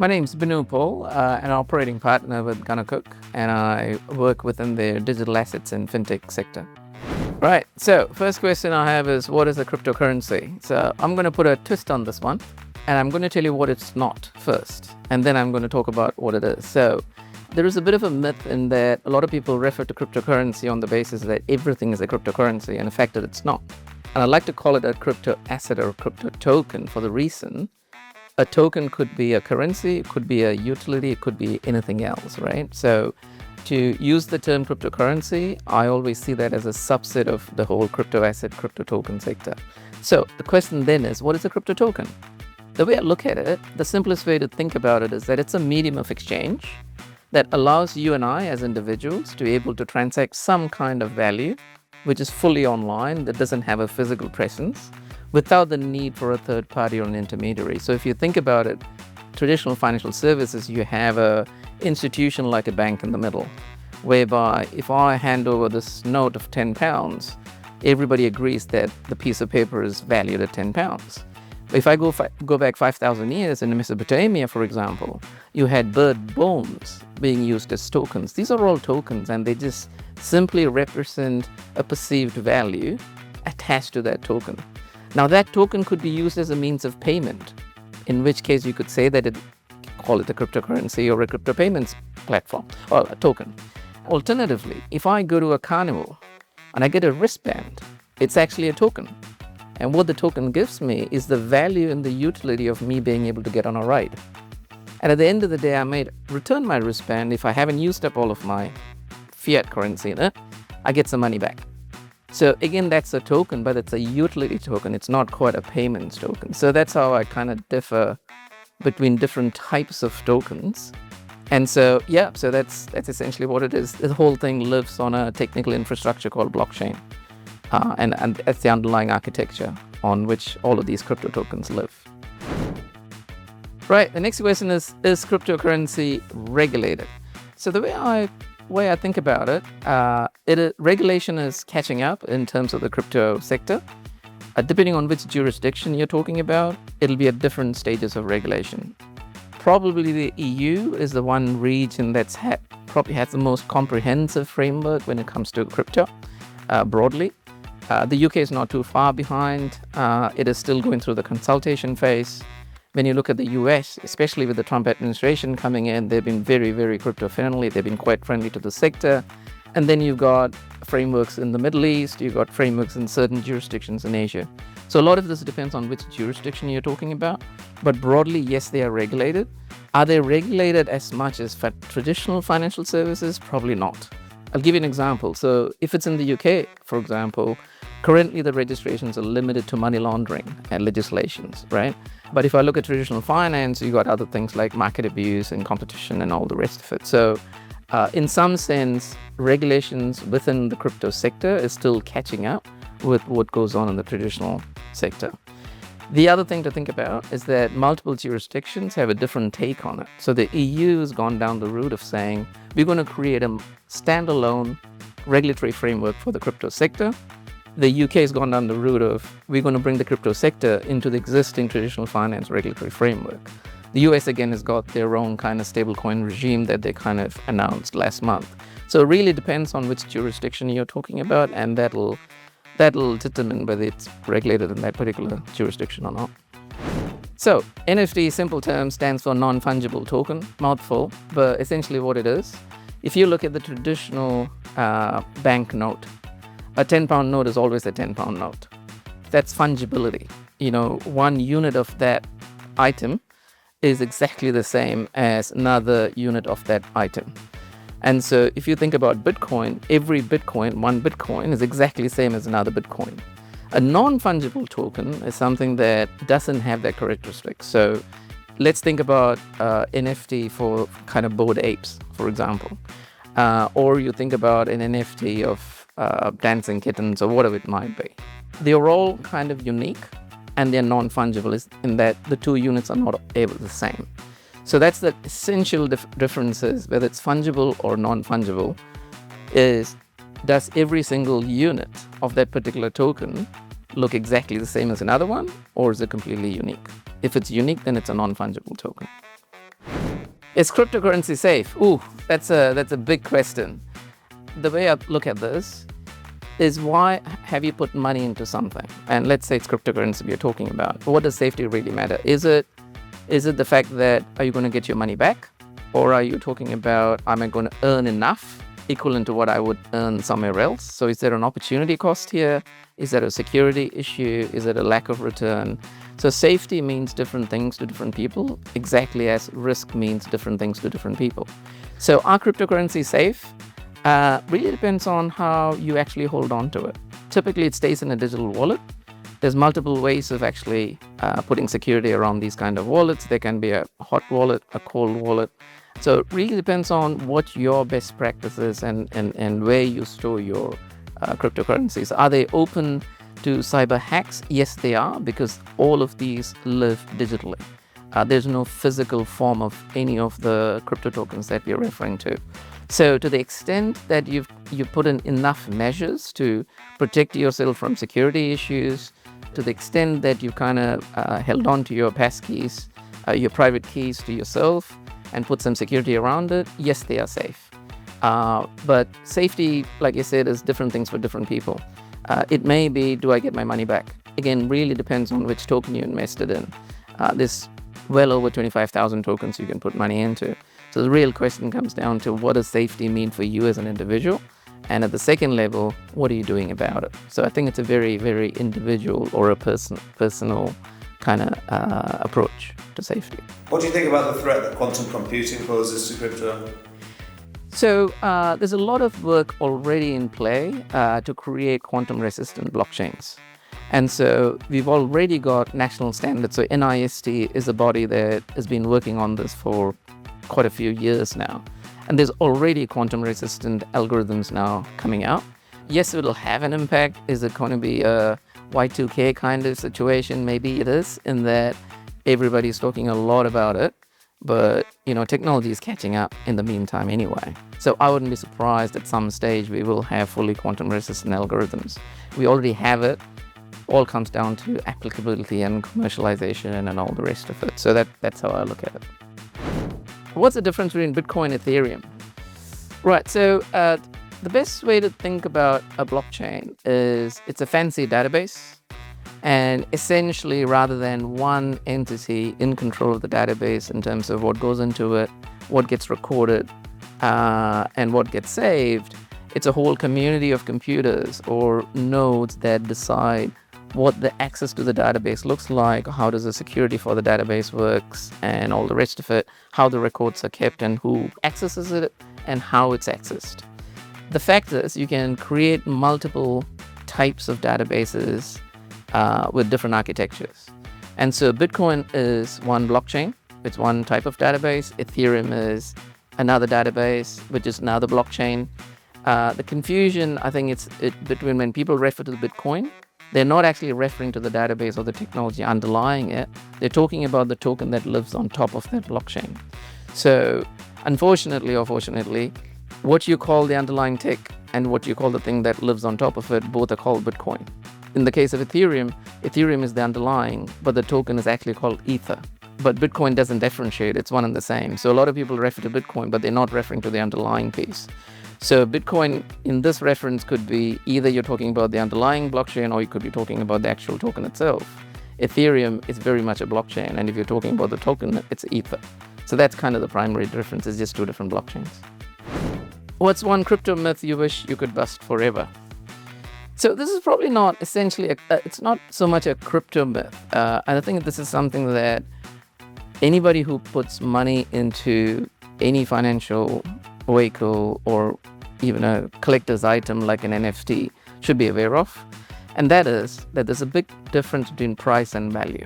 My name's Binu Paul, an operating partner with GUNNERCOOKE, and I work within the digital assets and fintech sector. Right, so first question I have is, what is a cryptocurrency? So I'm going to put a twist on this one, and I'm going to tell you what it's not first, and then I'm going to talk about what it is. So there is a bit of a myth in that a lot of people refer to cryptocurrency on the basis that everything is a cryptocurrency, and in fact that it's not. And I like to call it a crypto asset or a crypto token for the reason a token could be a currency, it could be a utility, it could be anything else, right? So to use the term cryptocurrency, I always see that as a subset of the whole crypto asset, crypto token sector. So the question then is, what is a crypto token? The way I look at it, the simplest way to think about it is that it's a medium of exchange that allows you and I as individuals to be able to transact some kind of value, which is fully online, that doesn't have a physical presence, without the need for a third party or an intermediary. So if you think about it, traditional financial services, you have a institution like a bank in the middle, whereby if I hand over this note of £10, everybody agrees that the piece of paper is valued at £10. If I go back 5,000 years in Mesopotamia, for example, you had bird bones being used as tokens. These are all tokens, and they just simply represent a perceived value attached to that token. Now that token could be used as a means of payment, in which case you could say that call it a cryptocurrency or a crypto payments platform or a token. Alternatively, if I go to a carnival and I get a wristband, it's actually a token. And what the token gives me is the value and the utility of me being able to get on a ride. And at the end of the day, I may return my wristband if I haven't used up all of my fiat currency in it. I get some money back. So again, that's a token, but it's a utility token. It's not quite a payments token. So that's how I kind of differ between different types of tokens. And so, yeah, so that's essentially what it is. The whole thing lives on a technical infrastructure called blockchain. And that's the underlying architecture on which all of these crypto tokens live. Right, the next question is cryptocurrency regulated? So the way I think about it, regulation is catching up in terms of the crypto sector. Depending on which jurisdiction you're talking about, it'll be at different stages of regulation. Probably the EU is the one region that's probably has the most comprehensive framework when it comes to crypto broadly. The UK is not too far behind. It is still going through the consultation phase. When you look at the US, especially with the Trump administration coming in, they've been very, very crypto friendly. They've been quite friendly to the sector. And then you've got frameworks in the Middle East, you've got frameworks in certain jurisdictions in Asia. So a lot of this depends on which jurisdiction you're talking about. But broadly, yes, they are regulated. Are they regulated as much as for traditional financial services? Probably not. I'll give you an example. So if it's in the UK, for example, currently the registrations are limited to money laundering and legislations, right? But if I look at traditional finance, you got other things like market abuse and competition and all the rest of it. So in some sense, regulations within the crypto sector is still catching up with what goes on in the traditional sector. The other thing to think about is that multiple jurisdictions have a different take on it. So the EU has gone down the route of saying, we're going to create a standalone regulatory framework for the crypto sector. The UK has gone down the route of, we're going to bring the crypto sector into the existing traditional finance regulatory framework. The US again has got their own kind of stablecoin regime that they kind of announced last month. So it really depends on which jurisdiction you're talking about, and that'll determine whether it's regulated in that particular jurisdiction or not. So NFT, simple term, stands for non-fungible token, mouthful, but essentially what it is, if you look at the traditional bank note, a £10 note is always a £10 note. That's fungibility. You know, one unit of that item is exactly the same as another unit of that item. And so if you think about Bitcoin, every Bitcoin, one Bitcoin is exactly the same as another Bitcoin. A non-fungible token is something that doesn't have that characteristic. So let's think about NFT for kind of bored apes, for example. Or you think about an NFT of dancing kittens or whatever it might be. They are all kind of unique, and they're non-fungible in that the two units are not able the same. So that's the essential differences, whether it's fungible or non-fungible, is does every single unit of that particular token look exactly the same as another one, or is it completely unique? If it's unique, then it's a non-fungible token. Is cryptocurrency safe? Ooh, that's a big question. The way I look at this is, why have you put money into something? And let's say it's cryptocurrency we're talking about. What does safety really matter? Is it the fact that, are you going to get your money back? Or are you talking about, am I going to earn enough equivalent to what I would earn somewhere else? So is there an opportunity cost here? Is there a security issue? Is it a lack of return? So safety means different things to different people, exactly as risk means different things to different people. So are cryptocurrency safe? Really depends on how you actually hold on to it. Typically, it stays in a digital wallet. There's multiple ways of actually putting security around these kind of wallets. There can be a hot wallet, a cold wallet. So it really depends on what your best practice is and where you store your cryptocurrencies. Are they open to cyber hacks? Yes, they are, because all of these live digitally. There's no physical form of any of the crypto tokens that we're referring to. So to the extent that you've put in enough measures to protect yourself from security issues, to the extent that you kind of held on to your passkeys, your private keys to yourself, and put some security around it, yes, they are safe. But safety, like I said, is different things for different people. It may be, do I get my money back? Again, really depends on which token you invested in. There's well over 25,000 tokens you can put money into. So the real question comes down to, what does safety mean for you as an individual? And at the second level, what are you doing about it? So I think it's a very, very individual or a personal kind of approach to safety. What do you think about the threat that quantum computing poses to crypto? So there's a lot of work already in play to create quantum-resistant blockchains. And so we've already got national standards. So NIST is a body that has been working on this for quite a few years now. And there's already quantum-resistant algorithms now coming out. Yes, it'll have an impact. Is it going to be a Y2K kind of situation? Maybe it is, in that everybody's talking a lot about it. But, technology is catching up in the meantime anyway. So I wouldn't be surprised at some stage we will have fully quantum-resistant algorithms. We already have it. All comes down to applicability and commercialization and all the rest of it. So that's how I look at it. What's the difference between Bitcoin and Ethereum? Right, so the best way to think about a blockchain is, it's a fancy database. And essentially, rather than one entity in control of the database in terms of what goes into it, what gets recorded, and what gets saved, it's a whole community of computers or nodes that decide what the access to the database looks like, how does the security for the database works, and all the rest of it, how the records are kept and who accesses it and how it's accessed. The fact is, you can create multiple types of databases with different architectures. And so Bitcoin is one blockchain, it's one type of database. Ethereum is another database, which is another blockchain. The confusion, I think, it's between when people refer to the Bitcoin, they're not actually referring to the database or the technology underlying it. They're talking about the token that lives on top of that blockchain. So unfortunately or fortunately, what you call the underlying tech and what you call the thing that lives on top of it, both are called Bitcoin. In the case of Ethereum, Ethereum is the underlying, but the token is actually called Ether. But Bitcoin doesn't differentiate, it's one and the same. So a lot of people refer to Bitcoin, but they're not referring to the underlying piece. So Bitcoin in this reference could be either you're talking about the underlying blockchain or you could be talking about the actual token itself. Ethereum is very much a blockchain, and if you're talking about the token, it's Ether. So that's kind of the primary difference, it's just two different blockchains. What's one crypto myth you wish you could bust forever? So this is probably not essentially, it's not so much a crypto myth. And I think this is something that anybody who puts money into any financial vehicle or even a collector's item like an NFT should be aware of. And that is that there's a big difference between price and value.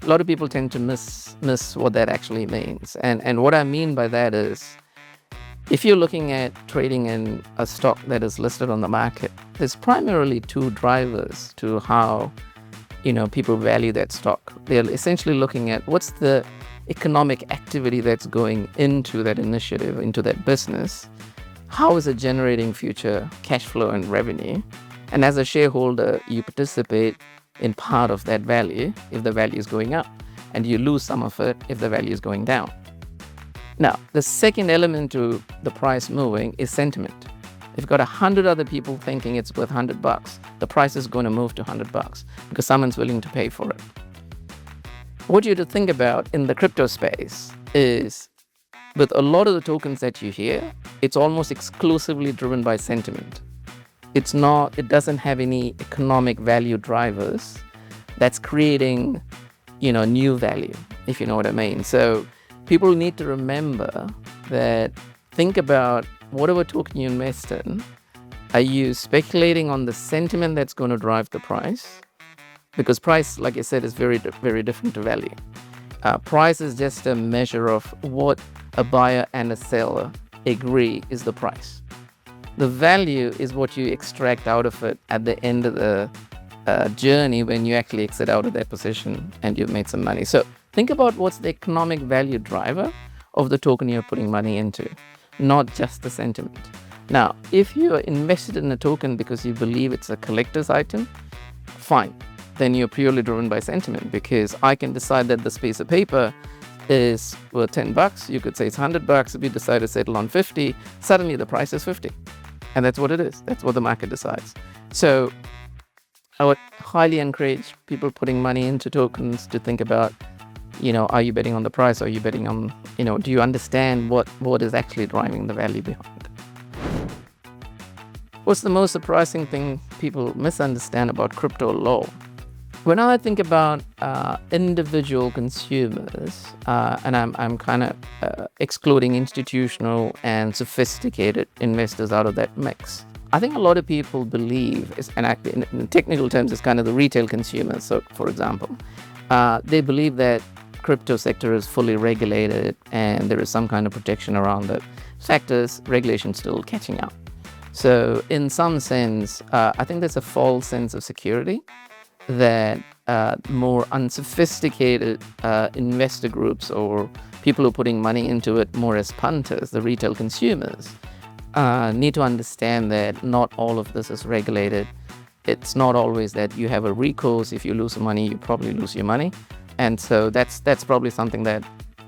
A lot of people tend to miss what that actually means. And what I mean by that is, if you're looking at trading in a stock that is listed on the market, there's primarily two drivers to how people value that stock. They're essentially looking at what's the economic activity that's going into that initiative, into that business. How is it generating future cash flow and revenue? And as a shareholder, you participate in part of that value if the value is going up, and you lose some of it if the value is going down. Now, the second element to the price moving is sentiment. If you've got 100 other people thinking it's worth $100, the price is going to move to $100 because someone's willing to pay for it. What you have to think about in the crypto space is, with a lot of the tokens that you hear, it's almost exclusively driven by sentiment. It doesn't have any economic value drivers that's creating, new value, if you know what I mean. So people need to remember that, think about whatever token you invest in, are you speculating on the sentiment that's going to drive the price? Because price, like I said, is very, very different to value. Price is just a measure of what a buyer and a seller agree is the price. The value is what you extract out of it at the end of the journey when you actually exit out of that position and you've made some money. So think about what's the economic value driver of the token you're putting money into, not just the sentiment. Now, if you're invested in a token because you believe it's a collector's item, fine. Then you're purely driven by sentiment, because I can decide that this piece of paper is worth $10. You could say it's $100. If you decide to settle on 50, suddenly the price is 50. And that's what it is. That's what the market decides. So I would highly encourage people putting money into tokens to think about, are you betting on the price? Are you betting on, do you understand what is actually driving the value behind it? What's the most surprising thing people misunderstand about crypto law? When I think about individual consumers, and I'm kind of excluding institutional and sophisticated investors out of that mix, I think a lot of people believe, in technical terms, it's kind of the retail consumers. So, for example, they believe that crypto sector is fully regulated and there is some kind of protection around it. Sectors, regulation still catching up. So, in some sense, I think there's a false sense of security that more unsophisticated investor groups or people who are putting money into it more as punters, the retail consumers, need to understand that not all of this is regulated. It's not always that you have a recourse. If you lose some money, you probably lose your money. And so that's probably something that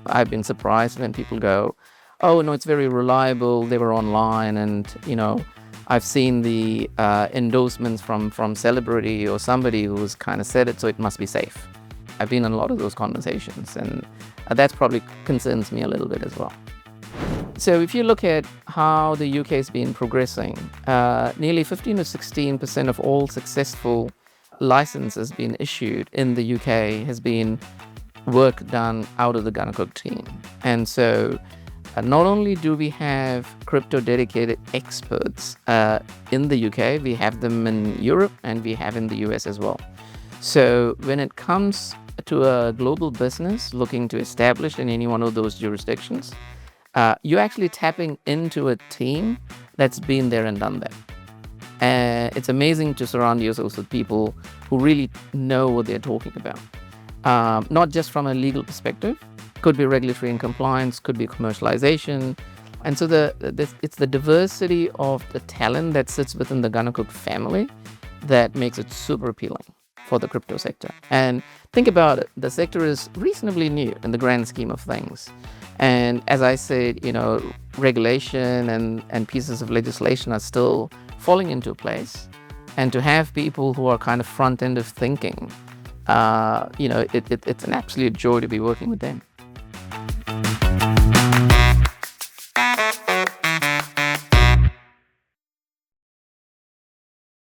I've been surprised when people go, oh, no, it's very reliable. They were online and, I've seen the endorsements from celebrity or somebody who's kind of said it, so it must be safe. I've been in a lot of those conversations, and that probably concerns me a little bit as well. So if you look at how the UK has been progressing, nearly 15 to 16% of all successful licenses being issued in the UK has been work done out of the GUNNERCOOKE team. And so not only do we have crypto dedicated experts in the UK, we have them in Europe and we have in the US as well. So when it comes to a global business looking to establish in any one of those jurisdictions, you're actually tapping into a team that's been there and done that. It's amazing to surround yourselves with people who really know what they're talking about, not just from a legal perspective. Could be regulatory and compliance, could be commercialization. And so it's the diversity of the talent that sits within the GUNNERCOOKE family that makes it super appealing for the crypto sector. And think about it, the sector is reasonably new in the grand scheme of things. And as I said, regulation and pieces of legislation are still falling into place. And to have people who are kind of front end of thinking, it's an absolute joy to be working with them.